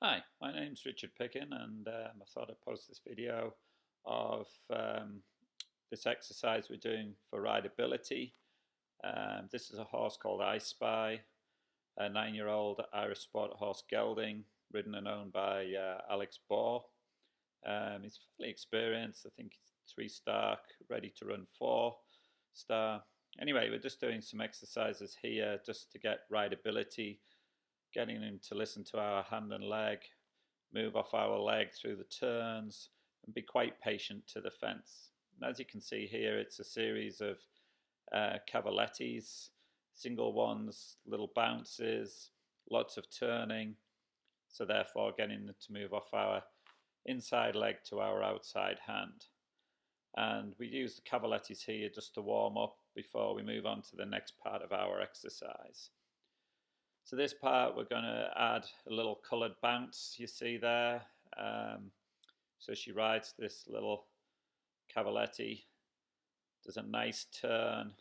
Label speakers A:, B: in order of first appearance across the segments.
A: Hi, my name's Richard Pickin, and I thought I'd post this video of this exercise we're doing for rideability. This is a horse called I Spy, a 9-year-old Irish sport horse gelding, ridden and owned by Alex Bohr. He's fairly experienced. I think he's 3-star, ready to run 4-star. Anyway, we're just doing some exercises here just to get rideability, getting him to listen to our hand and leg, move off our leg through the turns, and be quite patient to the fence. And as you can see here, it's a series of cavalettis, single ones, little bounces, lots of turning, so therefore getting them to move off our inside leg to our outside hand. And we use the cavalettis here just to warm up before we move on to the next part of our exercise. So this part we're going to add a little coloured bounce, you see there. So she rides this little cavaletti, does a nice turn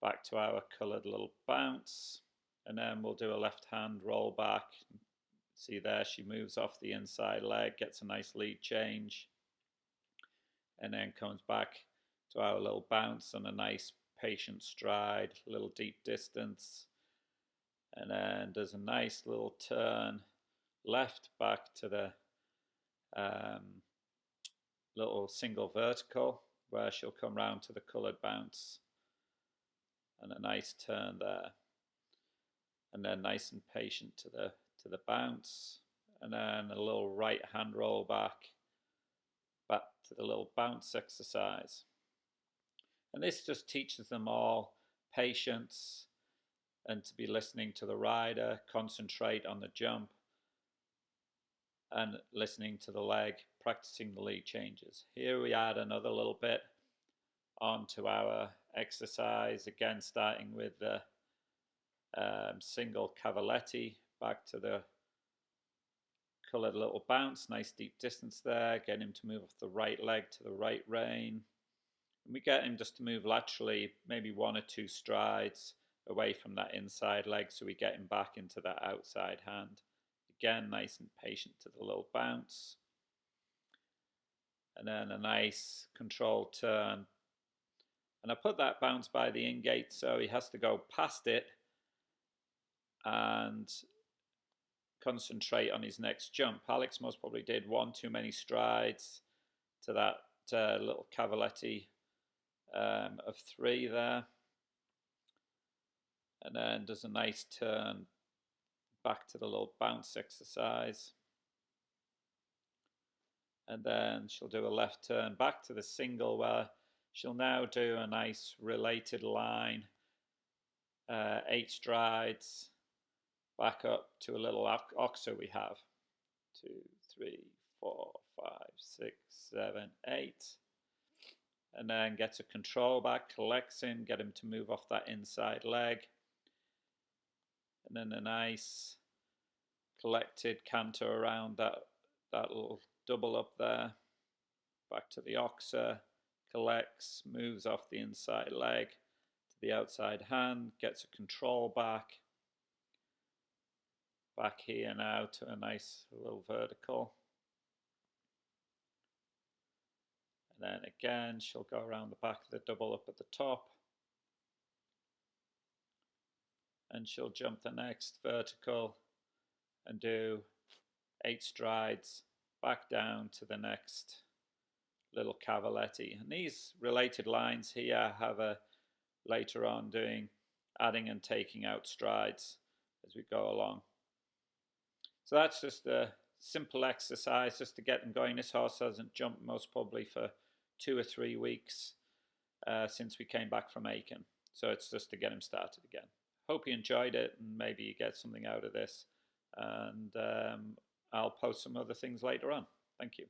A: back to our coloured little bounce, and then we'll do a left hand roll back. See there, she moves off the inside leg, gets a nice lead change, and then comes back to our little bounce on a nice patient stride, a little deep distance, and then does a nice little turn left back to the little single vertical, where she'll come round to the coloured bounce, and a nice turn there, and then nice and patient to the bounce, and then a little right hand roll back to the little bounce exercise. And this just teaches them all patience and to be listening to the rider, concentrate on the jump, and listening to the leg, practicing the lead changes. Here we add another little bit onto our exercise, again starting with the single cavaletti back to the coloured little bounce, nice deep distance there, get him to move off the right leg to the right rein. And we get him just to move laterally, maybe 1 or 2 strides away from that inside leg, so we get him back into that outside hand. Again, nice and patient to the little bounce. And then a nice controlled turn. And I put that bounce by the in-gate, so he has to go past it and concentrate on his next jump. Alex most probably did 1 too many strides to that little cavaletti of 3 there. And then does a nice turn back to the little bounce exercise, and then she'll do a left turn back to the single, where she'll now do a nice related line, 8 strides back up to a little oxer we have. 2, 3, 4, 5, 6, 7, 8. And then gets a control back, collects him, get him to move off that inside leg. And then a nice collected canter around that little double up there, back to the oxer, collects, moves off the inside leg to the outside hand, gets a control back here now to a nice little vertical. And then again she'll go around the back of the double up at the top, and she'll jump the next vertical and do 8 strides back down to the next little cavaletti. And these related lines here have a later on doing adding and taking out strides as we go along. So that's just a simple exercise just to get them going. This horse hasn't jumped most probably for 2 or 3 weeks since we came back from Aiken. So it's just to get him started again. Hope you enjoyed it, and maybe you get something out of this. And I'll post some other things later on. Thank you.